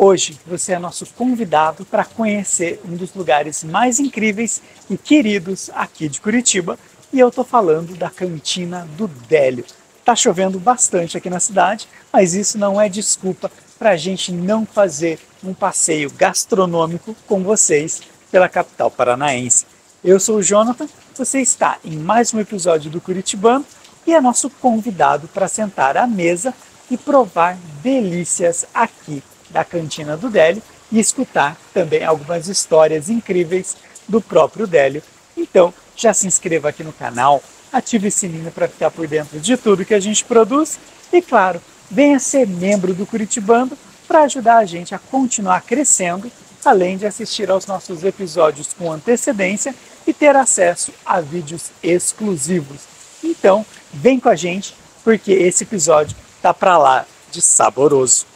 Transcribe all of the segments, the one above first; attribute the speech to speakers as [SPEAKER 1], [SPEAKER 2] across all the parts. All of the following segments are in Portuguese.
[SPEAKER 1] Hoje você é nosso convidado para conhecer um dos lugares mais incríveis e queridos aqui de Curitiba, e eu estou falando da Cantina do Délio. Está chovendo bastante aqui na cidade, mas isso não é desculpa para a gente não fazer um passeio gastronômico com vocês pela capital paranaense. Eu sou o Jonathan, você está em mais um episódio do Curitibano e é nosso convidado para sentar à mesa e provar delícias aqui da Cantina do Délio e escutar também algumas histórias incríveis do próprio Délio. Então, já se inscreva aqui no canal, ative o sininho para ficar por dentro de tudo que a gente produz e, claro, venha ser membro do Curitibano para ajudar a gente a continuar crescendo, além de assistir aos nossos episódios com antecedência e ter acesso a vídeos exclusivos. Então, vem com a gente, porque esse episódio tá para lá de saboroso.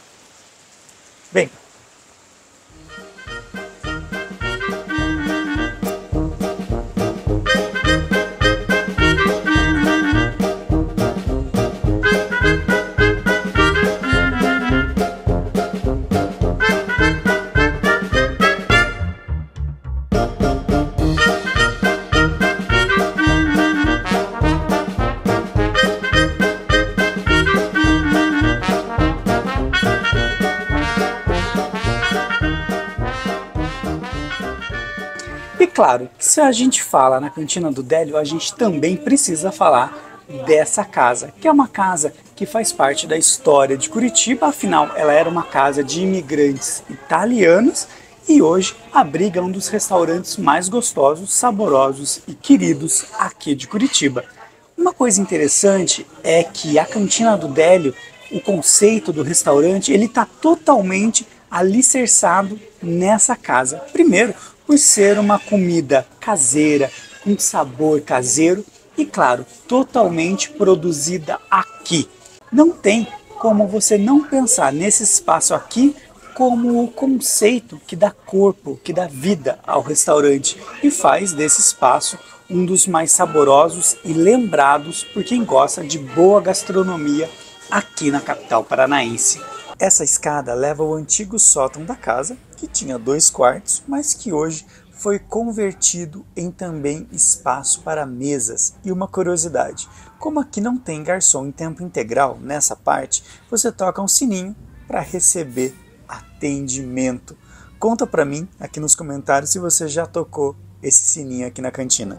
[SPEAKER 1] Vem! E claro, se a gente fala na Cantina do Délio, a gente também precisa falar dessa casa, que é uma casa que faz parte da história de Curitiba, afinal ela era uma casa de imigrantes italianos e hoje abriga um dos restaurantes mais gostosos, saborosos e queridos aqui de Curitiba. Uma coisa interessante é que a Cantina do Délio, o conceito do restaurante, ele está totalmente alicerçado nessa casa. Primeiro, por ser uma comida caseira, com sabor caseiro e, claro, totalmente produzida aqui. Não tem como você não pensar nesse espaço aqui como o conceito que dá corpo, que dá vida ao restaurante e faz desse espaço um dos mais saborosos e lembrados por quem gosta de boa gastronomia aqui na capital paranaense. Essa escada leva ao antigo sótão da casa, que tinha 2 quartos, mas que hoje foi convertido em também espaço para mesas. E uma curiosidade, como aqui não tem garçom em tempo integral nessa parte, você toca um sininho para receber atendimento. Conta para mim aqui nos comentários se você já tocou esse sininho aqui na cantina.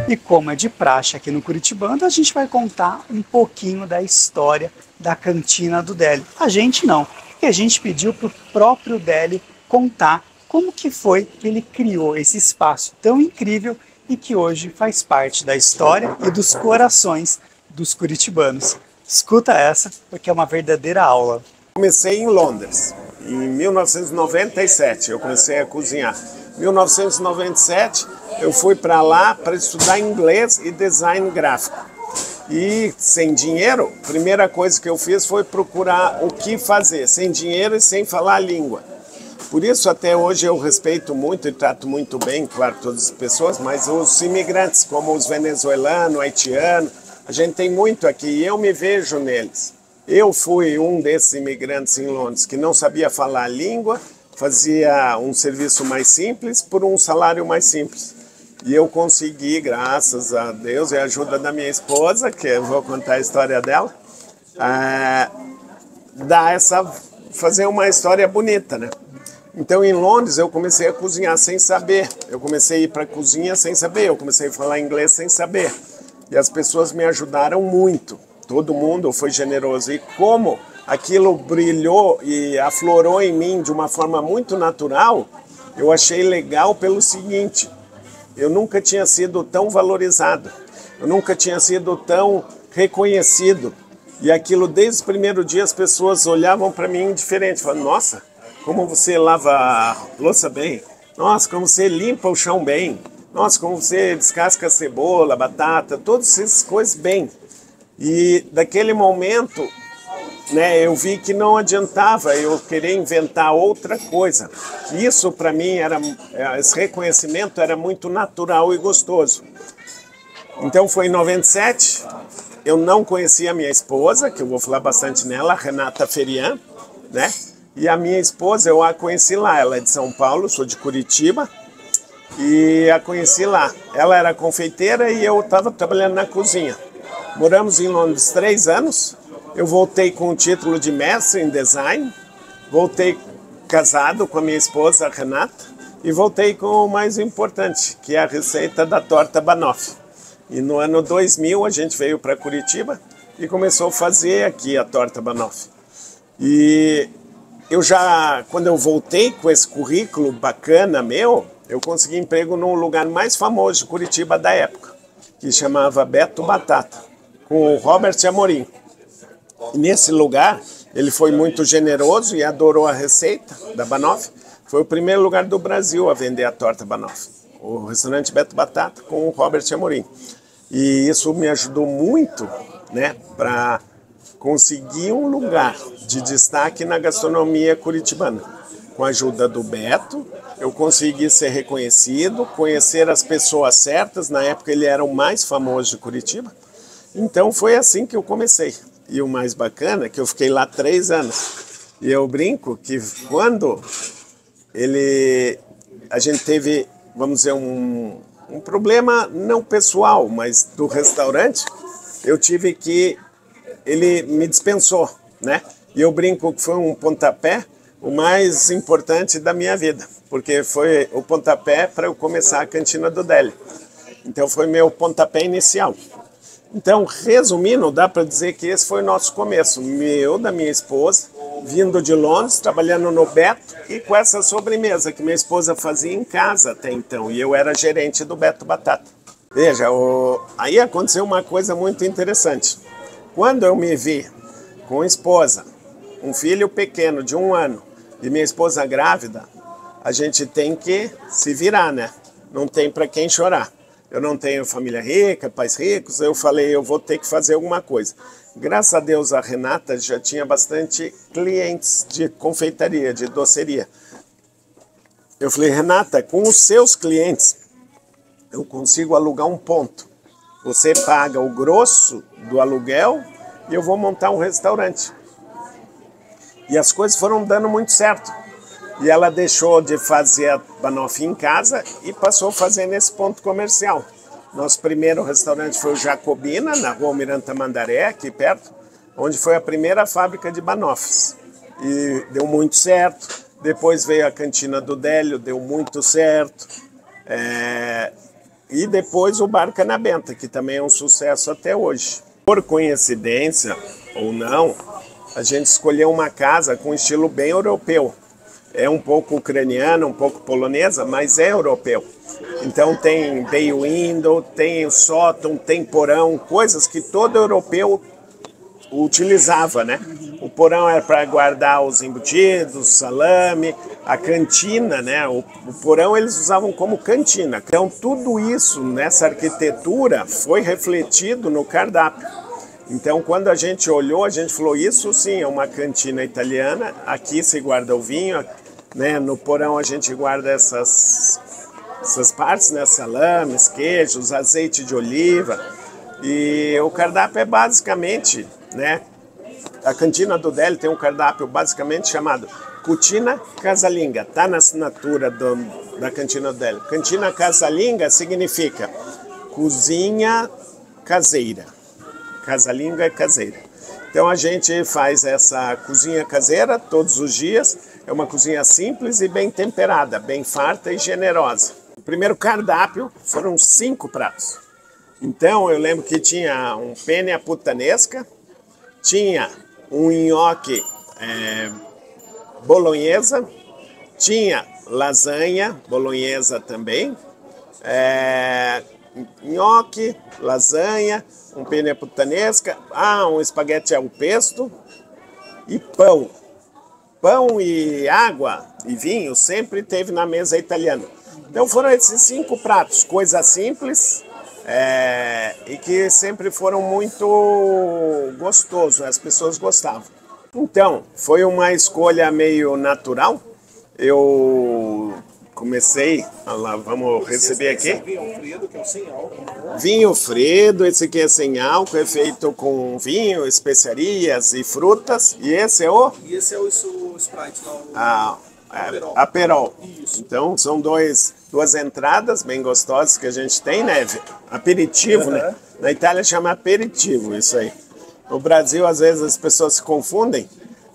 [SPEAKER 1] E como é de praxe aqui no Curitibano, a gente vai contar um pouquinho da história da Cantina do Délio. A gente não, porque a gente pediu para o próprio Délio contar como que foi que ele criou esse espaço tão incrível e que hoje faz parte da história e dos corações dos curitibanos. Escuta essa, porque é uma verdadeira aula.
[SPEAKER 2] Comecei em Londres, em 1997, eu comecei a cozinhar. Em 1997, eu fui para lá para estudar inglês e design gráfico. E sem dinheiro, a primeira coisa que eu fiz foi procurar o que fazer, sem dinheiro e sem falar a língua. Por isso, até hoje, eu respeito muito e trato muito bem, claro, todas as pessoas, mas os imigrantes, como os venezuelanos, haitianos, a gente tem muito aqui e eu me vejo neles. Eu fui um desses imigrantes em Londres que não sabia falar a língua, fazia um serviço mais simples por um salário mais simples. E eu consegui, graças a Deus e a ajuda da minha esposa, que eu vou contar a história dela, fazer uma história bonita, né? Então, em Londres, eu comecei a cozinhar sem saber. Eu comecei a ir para a cozinha sem saber. Eu comecei a falar inglês sem saber. E as pessoas me ajudaram muito. Todo mundo foi generoso. E como aquilo brilhou e aflorou em mim de uma forma muito natural, eu achei legal pelo seguinte: eu nunca tinha sido tão valorizado. Eu nunca tinha sido tão reconhecido. E aquilo, desde o primeiro dia, as pessoas olhavam para mim diferente. Falavam, nossa, como você lava a louça bem. Nossa, como você limpa o chão bem. Nossa, como você descasca a cebola, batata, todas essas coisas bem. E daquele momento, né, eu vi que não adiantava eu querer inventar outra coisa. Isso, para mim, esse reconhecimento era muito natural e gostoso. Então foi em 97, eu não conhecia a minha esposa, que eu vou falar bastante nela, Renata Ferian, né? E a minha esposa eu a conheci lá, ela é de São Paulo, sou de Curitiba, e a conheci lá. Ela era confeiteira e eu estava trabalhando na cozinha. Moramos em Londres 3 anos, eu voltei com o título de mestre em design, voltei casado com a minha esposa, a Renata, e voltei com o mais importante, que é a receita da torta banoffee. E no ano 2000 a gente veio para Curitiba e começou a fazer aqui a torta banoffee. E quando eu voltei com esse currículo bacana meu, eu consegui emprego num lugar mais famoso de Curitiba da época, que chamava Beto Batata, com o Robert Amorim. E nesse lugar, ele foi muito generoso e adorou a receita da banoffee. Foi o primeiro lugar do Brasil a vender a torta banoffee, o restaurante Beto Batata com o Robert Amorim. E isso me ajudou muito, né, para conseguir um lugar de destaque na gastronomia curitibana. Com a ajuda do Beto, eu consegui ser reconhecido, conhecer as pessoas certas. Na época ele era o mais famoso de Curitiba. Então foi assim que eu comecei. E o mais bacana é que eu fiquei lá 3 anos. E eu brinco que quando a gente teve, vamos dizer, um problema não pessoal, mas do restaurante, ele me dispensou, né? E eu brinco que foi um pontapé o mais importante da minha vida, porque foi o pontapé para eu começar a Cantina do Délio. Então foi meu pontapé inicial. Então, resumindo, dá para dizer que esse foi o nosso começo, da minha esposa, vindo de Londres, trabalhando no Beto e com essa sobremesa que minha esposa fazia em casa até então, e eu era gerente do Beto Batata. Veja, aí aconteceu uma coisa muito interessante. Quando eu me vi com esposa, um filho pequeno de 1 ano e minha esposa grávida, a gente tem que se virar, né? Não tem para quem chorar. Eu não tenho família rica, pais ricos, eu falei, eu vou ter que fazer alguma coisa. Graças a Deus a Renata já tinha bastante clientes de confeitaria, de doceria. Eu falei, Renata, com os seus clientes, eu consigo alugar um ponto. Você paga o grosso do aluguel e eu vou montar um restaurante. E as coisas foram dando muito certo. E ela deixou de fazer a banoffee em casa e passou a fazer nesse ponto comercial. Nosso primeiro restaurante foi o Jacobina, na rua Almirante Tamandaré, aqui perto, onde foi a primeira fábrica de banoffees. E deu muito certo. Depois veio a Cantina do Délio, deu muito certo. E depois o Bar Canabenta, que também é um sucesso até hoje. Por coincidência ou não, a gente escolheu uma casa com estilo bem europeu. É um pouco ucraniana, um pouco polonesa, mas é europeu. Então tem bay window, tem sótão, tem porão, coisas que todo europeu utilizava, né? O porão era para guardar os embutidos, salame, a cantina, né? O porão eles usavam como cantina. Então tudo isso nessa arquitetura foi refletido no cardápio. Então quando a gente olhou, a gente falou, isso sim é uma cantina italiana, aqui se guarda o vinho, né? No porão a gente guarda essas partes, né? Salames, queijos, azeite de oliva. E o cardápio é basicamente, né? A Cantina do Délio tem um cardápio basicamente chamado Cucina Casalinga. Está na assinatura da Cantina do Délio. Cantina Casalinga significa cozinha caseira. Casalinga é caseira. Então a gente faz essa cozinha caseira todos os dias. É uma cozinha simples e bem temperada, bem farta e generosa. O primeiro cardápio foram 5 pratos. Então eu lembro que tinha um penne à puttanesca, tinha um nhoque bolonhesa, tinha lasanha bolonhesa também, nhoque, lasanha, um penne à puttanesca, um espaguete ao pesto e pão. Pão e água e vinho sempre teve na mesa italiana. Então foram esses 5 pratos, coisa simples, e que sempre foram muito gostosos, as pessoas gostavam. Então, foi uma escolha meio natural. Eu comecei, olha lá, vamos receber aqui.
[SPEAKER 3] Vinho Fredo, que é o sem álcool.
[SPEAKER 2] Vinho Fredo, esse aqui é sem álcool, é feito com vinho, especiarias e frutas. E esse é o?
[SPEAKER 3] E esse é o Sprite, lá, o
[SPEAKER 2] Aperol.
[SPEAKER 3] Isso.
[SPEAKER 2] Então são duas entradas bem gostosas que a gente tem, né? Aperitivo, né? Na Itália chama aperitivo isso aí. No Brasil, às vezes, as pessoas se confundem,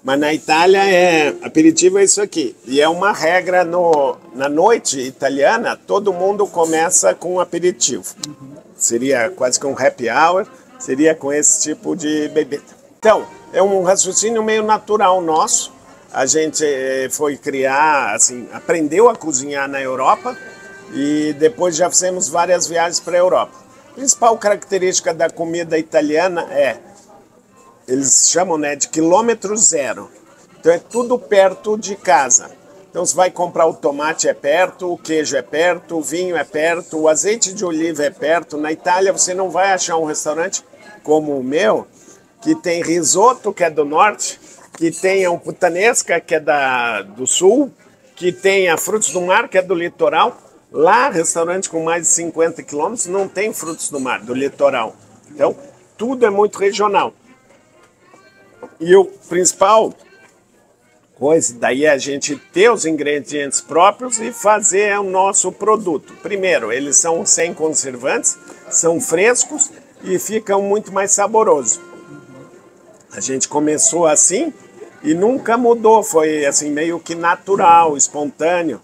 [SPEAKER 2] mas na Itália aperitivo é isso aqui. E é uma regra na noite italiana, todo mundo começa com aperitivo. Seria quase que um happy hour, seria com esse tipo de bebida. Então, é um raciocínio meio natural nosso. A gente foi criar, assim, aprendeu a cozinhar na Europa e depois já fizemos várias viagens para a Europa. A principal característica da comida italiana eles chamam, né, de quilômetro zero. Então é tudo perto de casa. Então você vai comprar o tomate é perto, o queijo é perto, o vinho é perto, o azeite de oliva é perto. Na Itália você não vai achar um restaurante como o meu, que tem risoto, que é do norte, que tenha um puttanesca, que é do sul, que tenha frutos do mar, que é do litoral. Lá, restaurante com mais de 50 quilômetros, não tem frutos do mar, do litoral. Então, tudo é muito regional. E o principal coisa daí é a gente ter os ingredientes próprios e fazer o nosso produto. Primeiro, eles são sem conservantes, são frescos e ficam muito mais saborosos. A gente começou assim e nunca mudou, foi assim meio que natural, espontâneo.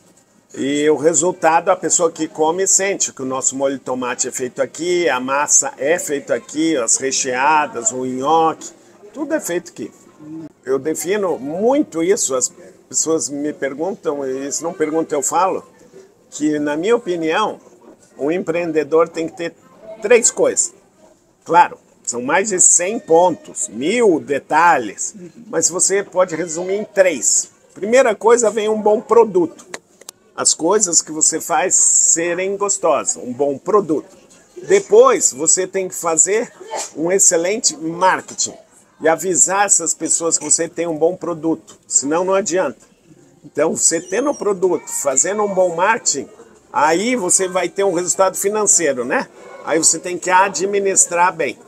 [SPEAKER 2] E o resultado, a pessoa que come sente que o nosso molho de tomate é feito aqui, a massa é feita aqui, as recheadas, o nhoque, tudo é feito aqui. Eu defino muito isso, as pessoas me perguntam, e se não perguntam eu falo, que na minha opinião, o empreendedor tem que ter 3 coisas. Claro, são mais de 100 pontos, 1000 detalhes, mas você pode resumir em 3. Primeira coisa, vem um bom produto. As coisas que você faz serem gostosas, um bom produto. Depois, você tem que fazer um excelente marketing e avisar essas pessoas que você tem um bom produto, senão não adianta. Então, você tendo o produto, fazendo um bom marketing, aí você vai ter um resultado financeiro, né? Aí você tem que administrar bem,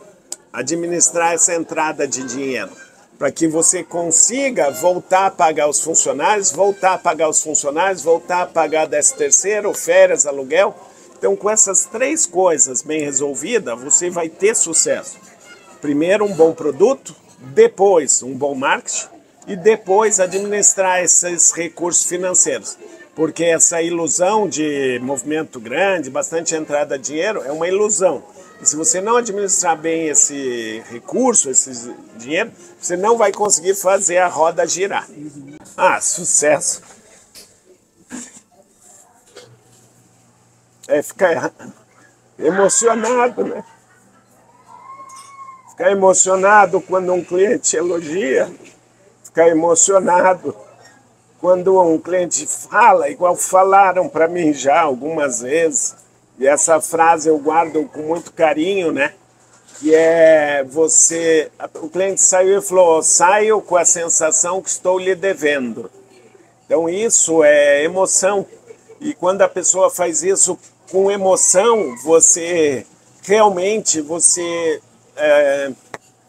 [SPEAKER 2] administrar essa entrada de dinheiro, para que você consiga voltar a pagar os funcionários, voltar a pagar os funcionários, voltar a pagar 13º, férias, aluguel. Então, com essas 3 coisas bem resolvidas, você vai ter sucesso. Primeiro, um bom produto, depois, um bom marketing e depois administrar esses recursos financeiros. Porque essa ilusão de movimento grande, bastante entrada de dinheiro, é uma ilusão. E se você não administrar bem esse recurso, esse dinheiro, você não vai conseguir fazer a roda girar. Sucesso. É ficar emocionado, né? Ficar emocionado quando um cliente elogia, ficar emocionado quando um cliente fala, igual falaram para mim já algumas vezes, e essa frase eu guardo com muito carinho, né? Que é o cliente saiu e falou, saio com a sensação que estou lhe devendo. Então isso é emoção, e quando a pessoa faz isso com emoção, você realmente,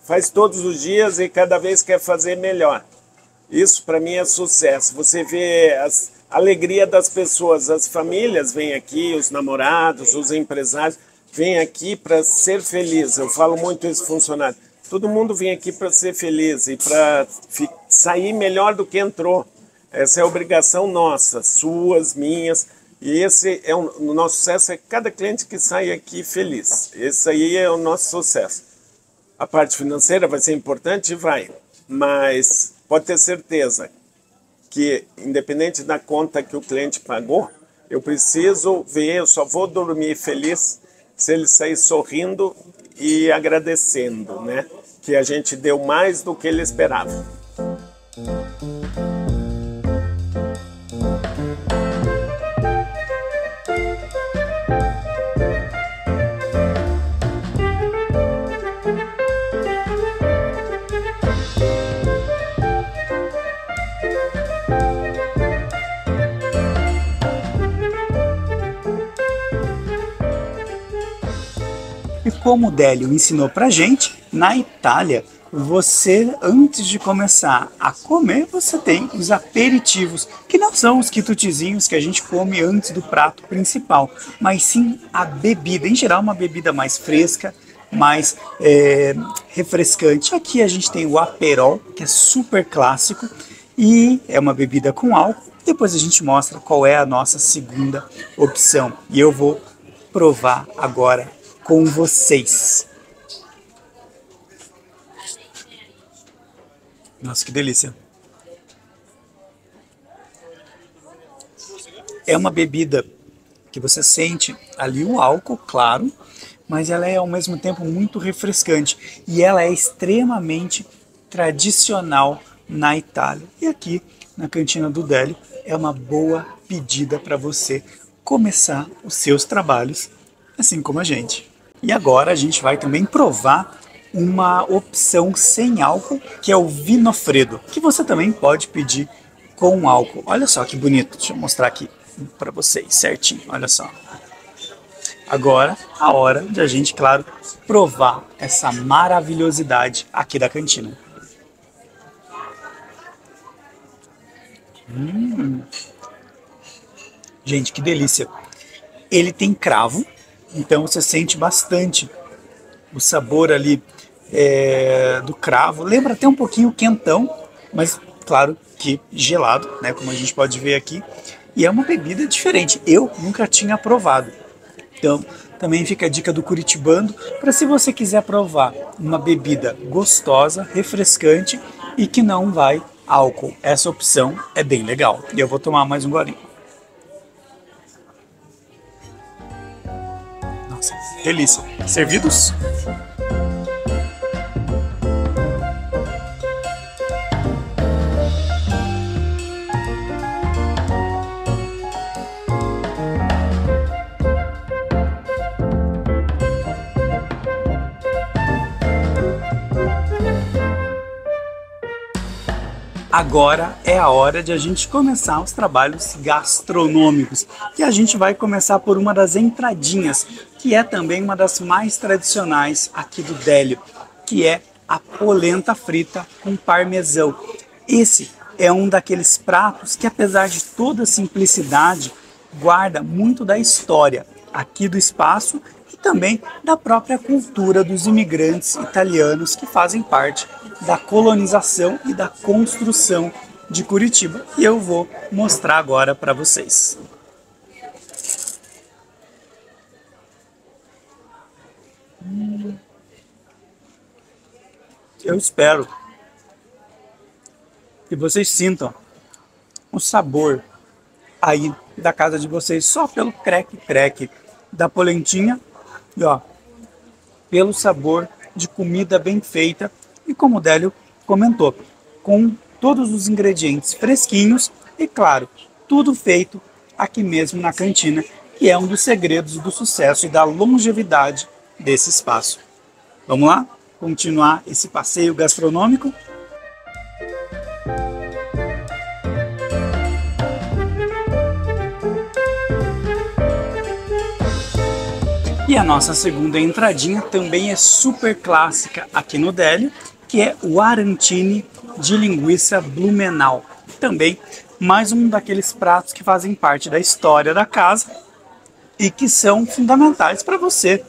[SPEAKER 2] faz todos os dias e cada vez quer fazer melhor. Isso para mim é sucesso. Você vê a alegria das pessoas, as famílias vêm aqui, os namorados, os empresários, vêm aqui para ser feliz. Eu falo muito isso funcionário. Todo mundo vem aqui para ser feliz e para sair melhor do que entrou. Essa é a obrigação nossa, suas, minhas. E esse é o nosso sucesso, é cada cliente que sai aqui feliz. Esse aí é o nosso sucesso. A parte financeira vai ser importante? Vai. Mas pode ter certeza que, independente da conta que o cliente pagou, eu preciso ver, eu só vou dormir feliz se ele sair sorrindo e agradecendo, né? Que a gente deu mais do que ele esperava.
[SPEAKER 1] como o Délio ensinou pra gente, na Itália, você, antes de começar a comer, você tem os aperitivos, que não são os quitutezinhos que a gente come antes do prato principal, mas sim a bebida, em geral uma bebida mais fresca, mais refrescante. Aqui a gente tem o Aperol, que é super clássico, e é uma bebida com álcool. Depois a gente mostra qual é a nossa segunda opção, e eu vou provar agora com vocês. Nossa, que delícia! É uma bebida que você sente ali o álcool, claro, mas ela é ao mesmo tempo muito refrescante e ela é extremamente tradicional na Itália. E aqui na Cantina do Délio é uma boa pedida para você começar os seus trabalhos, assim como a gente. E agora a gente vai também provar uma opção sem álcool, que é o Vinofredo, que você também pode pedir com álcool. Olha só que bonito, deixa eu mostrar aqui para vocês certinho, olha só. Agora, a hora de a gente, claro, provar essa maravilhosidade aqui da cantina. Gente, que delícia! Ele tem cravo, então você sente bastante o sabor ali do cravo. Lembra até um pouquinho quentão, mas claro que gelado, né, como a gente pode ver aqui. E é uma bebida diferente, eu nunca tinha provado. Então, também fica a dica do curitibano para se você quiser provar uma bebida gostosa, refrescante e que não vai álcool. Essa opção é bem legal. E eu vou tomar mais um golinho. Nossa, delícia. Servidos? Agora é a hora de a gente começar os trabalhos gastronômicos. E a gente vai começar por uma das entradinhas, que é também uma das mais tradicionais aqui do Délio, que é a polenta frita com parmesão. Esse é um daqueles pratos que, apesar de toda a simplicidade, guarda muito da história aqui do espaço e também da própria cultura dos imigrantes italianos que fazem parte da colonização e da construção de Curitiba. E eu vou mostrar agora para vocês. Eu espero que vocês sintam o sabor aí da casa de vocês só pelo creque-creque da polentinha e ó, pelo sabor de comida bem feita e, como o Délio comentou, com todos os ingredientes fresquinhos e, claro, tudo feito aqui mesmo na cantina, que é um dos segredos do sucesso e da longevidade desse espaço. Vamos lá? Continuar esse passeio gastronômico? E a nossa segunda entradinha também é super clássica aqui no Délio, que é o arancine de linguiça Blumenau. Também mais um daqueles pratos que fazem parte da história da casa e que são fundamentais para você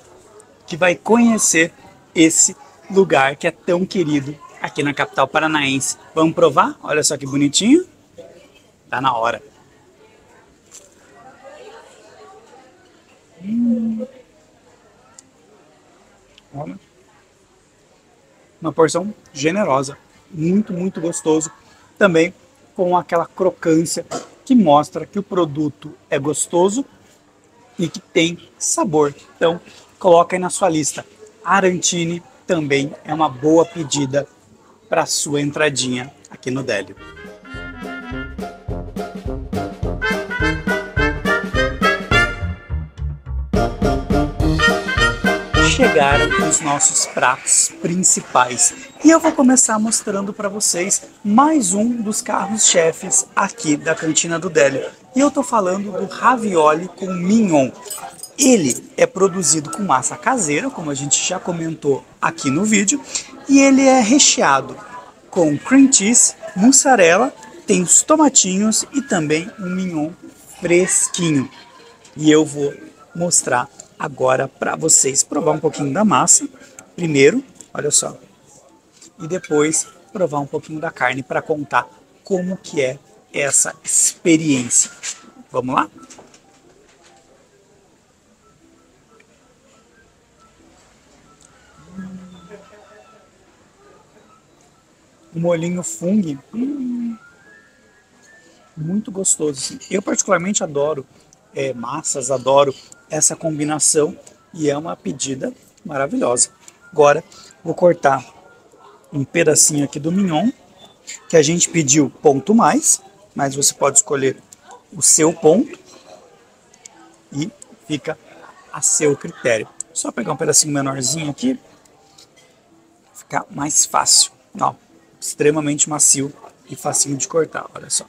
[SPEAKER 1] que vai conhecer esse lugar que é tão querido aqui na capital paranaense. Vamos provar? Olha só que bonitinho. Tá na hora. Olha. Uma porção generosa, muito, muito gostoso. Também com aquela crocância que mostra que o produto é gostoso e que tem sabor. Então, coloca aí na sua lista. Arancine também é uma boa pedida para sua entradinha aqui no Délio. Chegaram os nossos pratos principais e eu vou começar mostrando para vocês mais um dos carros-chefes aqui da Cantina do Délio. E eu tô falando do ravioli com mignon. Ele é produzido com massa caseira, como a gente já comentou aqui no vídeo, e ele é recheado com cream cheese, mussarela, tem os tomatinhos e também um mignon fresquinho. E eu vou mostrar agora para vocês, provar um pouquinho da massa primeiro, olha só, e depois provar um pouquinho da carne para contar como que é essa experiência. Vamos lá? O molhinho fungo, muito gostoso. Eu particularmente adoro massas, adoro essa combinação e é uma pedida maravilhosa. Agora vou cortar um pedacinho aqui do mignon, que a gente pediu ponto mais, mas você pode escolher o seu ponto e fica a seu critério. Só pegar um pedacinho menorzinho aqui, fica mais fácil. Ó, extremamente macio e facinho de cortar, olha só.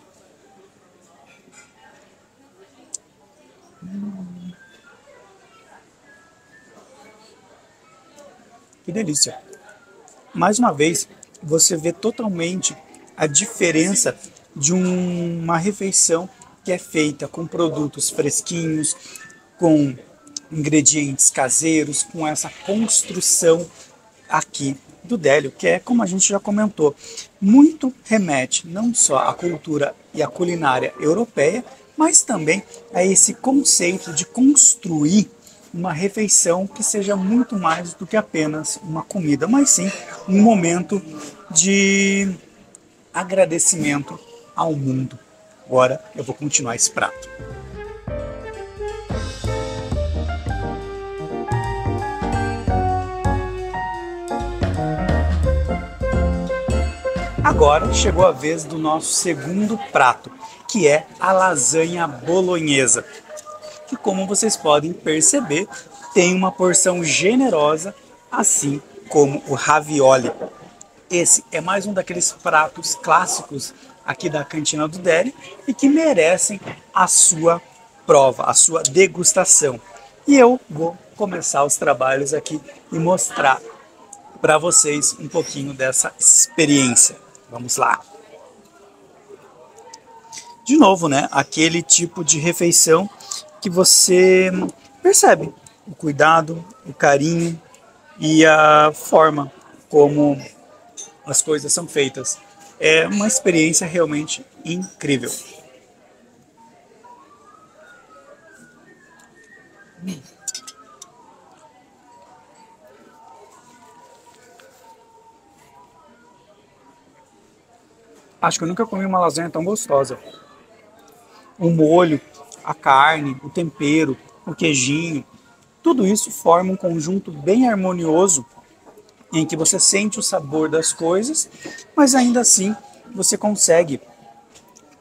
[SPEAKER 1] Que delícia! Mais uma vez, você vê totalmente a diferença de uma refeição que é feita com produtos fresquinhos, com ingredientes caseiros, com essa construção aqui do Délio, que é, como a gente já comentou, muito remete não só à cultura e à culinária europeia, mas também a esse conceito de construir uma refeição que seja muito mais do que apenas uma comida, mas sim um momento de agradecimento ao mundo. Agora eu vou continuar esse prato. Agora chegou a vez do nosso segundo prato, que é a lasanha bolonhesa, que, como vocês podem perceber, tem uma porção generosa, assim como o ravioli. Esse é mais um daqueles pratos clássicos aqui da Cantina do Délio e que merecem a sua prova, a sua degustação. E eu vou começar os trabalhos aqui e mostrar para vocês um pouquinho dessa experiência. Vamos lá! De novo, né? Aquele tipo de refeição que você percebe o cuidado, o carinho e a forma como as coisas são feitas. É uma experiência realmente incrível. Acho que eu nunca comi uma lasanha tão gostosa. O molho, a carne, o tempero, o queijinho, tudo isso forma um conjunto bem harmonioso em que você sente o sabor das coisas, mas ainda assim você consegue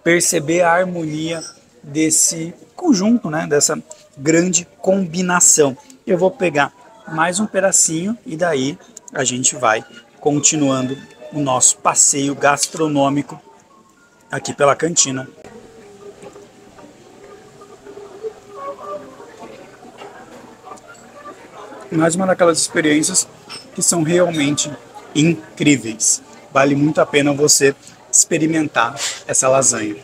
[SPEAKER 1] perceber a harmonia desse conjunto, né, dessa grande combinação. Eu vou pegar mais um pedacinho e daí a gente vai continuando o nosso passeio gastronômico aqui pela cantina. Mais uma daquelas experiências que são realmente incríveis. Vale muito a pena você experimentar essa lasanha.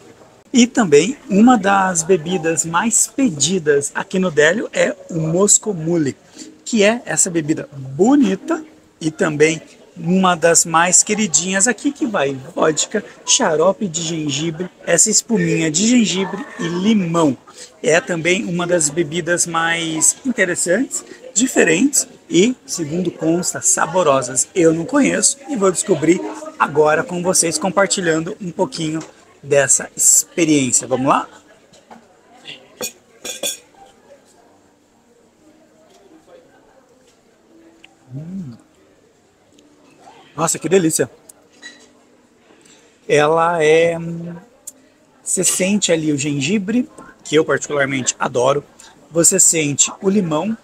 [SPEAKER 1] E também uma das bebidas mais pedidas aqui no Délio é o Moscow Mule, que é essa bebida bonita e também uma das mais queridinhas aqui, que vai vodka, xarope de gengibre, essa espuminha de gengibre e limão. É também uma das bebidas mais interessantes, diferentes e, segundo consta, saborosas. Eu não conheço e vou descobrir agora com vocês, compartilhando um pouquinho dessa experiência. Vamos lá? Nossa, que delícia! Ela é... Você sente ali o gengibre, que eu particularmente adoro. Você sente o limão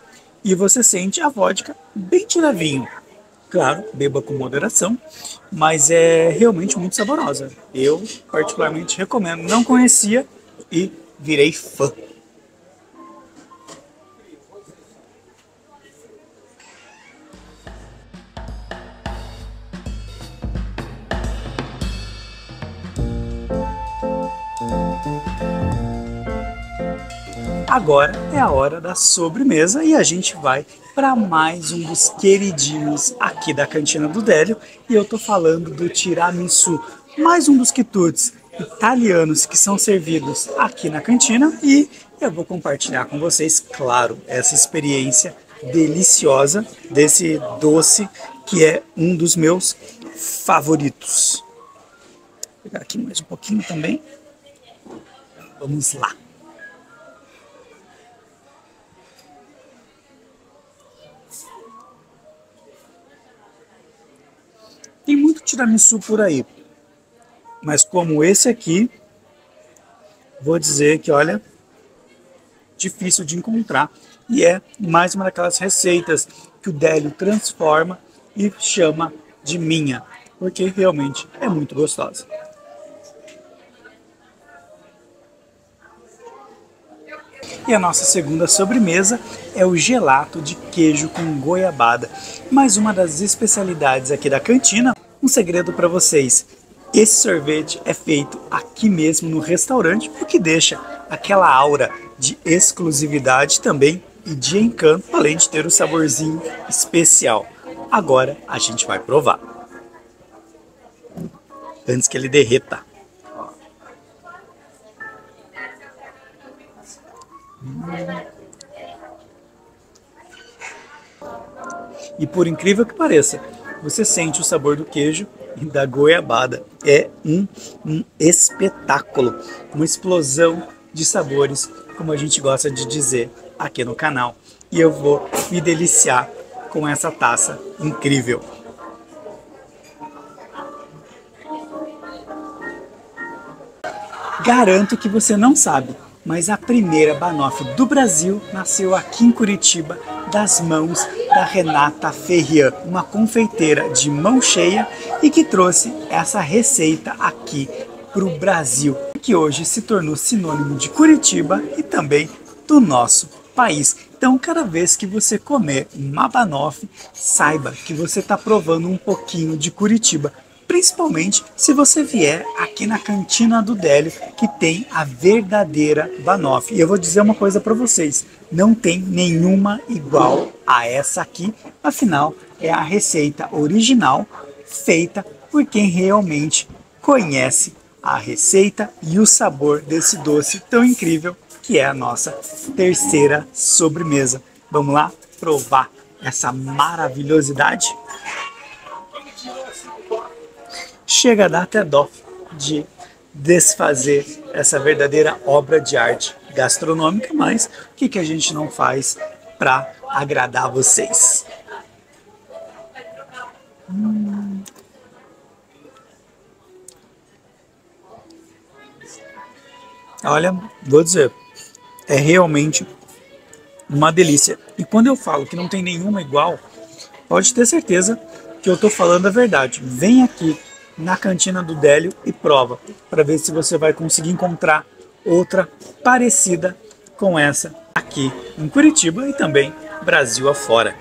[SPEAKER 1] e você sente a vodka bem de levinho. Claro, beba com moderação, mas é realmente muito saborosa. Eu particularmente recomendo. Não conhecia e virei fã. agora é a hora da sobremesa e a gente vai para mais um dos queridinhos aqui da Cantina do Délio, e eu tô falando do tiramisu, mais um dos quitutes italianos que são servidos aqui na cantina, e eu vou compartilhar com vocês, claro, essa experiência deliciosa desse doce que é um dos meus favoritos. Vou pegar aqui mais um pouquinho também. Vamos lá. Tem muito tiramisu por aí, mas como esse aqui, vou dizer que, olha, difícil de encontrar. E é mais uma daquelas receitas que o Délio transforma e chama de minha, porque realmente é muito gostosa. E a nossa segunda sobremesa é o gelato de queijo com goiabada. Mais uma das especialidades aqui da cantina. Um segredo para vocês: esse sorvete é feito aqui mesmo no restaurante, o que deixa aquela aura de exclusividade também e de encanto, além de ter o saborzinho especial. Agora a gente vai provar. Antes que ele derreta. E por incrível que pareça, você sente o sabor do queijo e da goiabada. É um espetáculo, uma explosão de sabores, como a gente gosta de dizer aqui no canal. E eu vou me deliciar com essa taça incrível. Garanto que você não sabe, mas a primeira banoffee do Brasil nasceu aqui em Curitiba, das mãos da Renata Ferrier, uma confeiteira de mão cheia e que trouxe essa receita aqui para o Brasil, que hoje se tornou sinônimo de Curitiba e também do nosso país. Então, cada vez que você comer uma banoffee, saiba que você está provando um pouquinho de Curitiba. Principalmente se você vier aqui na Cantina do Délio, que tem a verdadeira banoffee. E eu vou dizer uma coisa para vocês, não tem nenhuma igual a essa aqui, afinal é a receita original feita por quem realmente conhece a receita e o sabor desse doce tão incrível que é a nossa terceira sobremesa. Vamos lá provar essa maravilhosidade? Chega a dar até dó de desfazer essa verdadeira obra de arte gastronômica, mas o que a gente não faz para agradar vocês? Olha, vou dizer, é realmente uma delícia. E quando eu falo que não tem nenhuma igual, pode ter certeza que eu estou falando a verdade. Vem aqui na Cantina do Délio e prova, para ver se você vai conseguir encontrar outra parecida com essa aqui em Curitiba e também Brasil afora.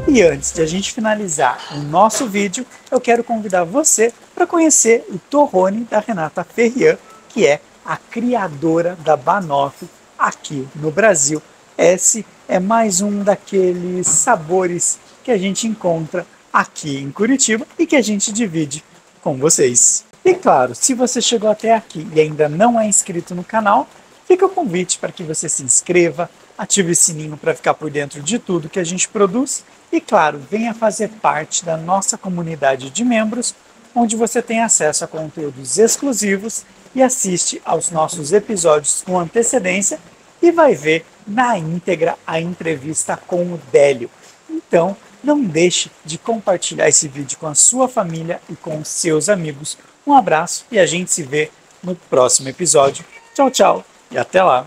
[SPEAKER 1] E antes de a gente finalizar o nosso vídeo, eu quero convidar você para conhecer o torrone da Renata Ferrier, que é a criadora da banoffee aqui no Brasil. Esse é mais um daqueles sabores que a gente encontra aqui em Curitiba e que a gente divide com vocês. E claro, se você chegou até aqui e ainda não é inscrito no canal, fica o convite para que você se inscreva, ative o sininho para ficar por dentro de tudo que a gente produz e, claro, venha fazer parte da nossa comunidade de membros, onde você tem acesso a conteúdos exclusivos e assiste aos nossos episódios com antecedência e vai ver na íntegra a entrevista com o Délio. Então, não deixe de compartilhar esse vídeo com a sua família e com os seus amigos. Um abraço e a gente se vê no próximo episódio. Tchau, tchau e até lá!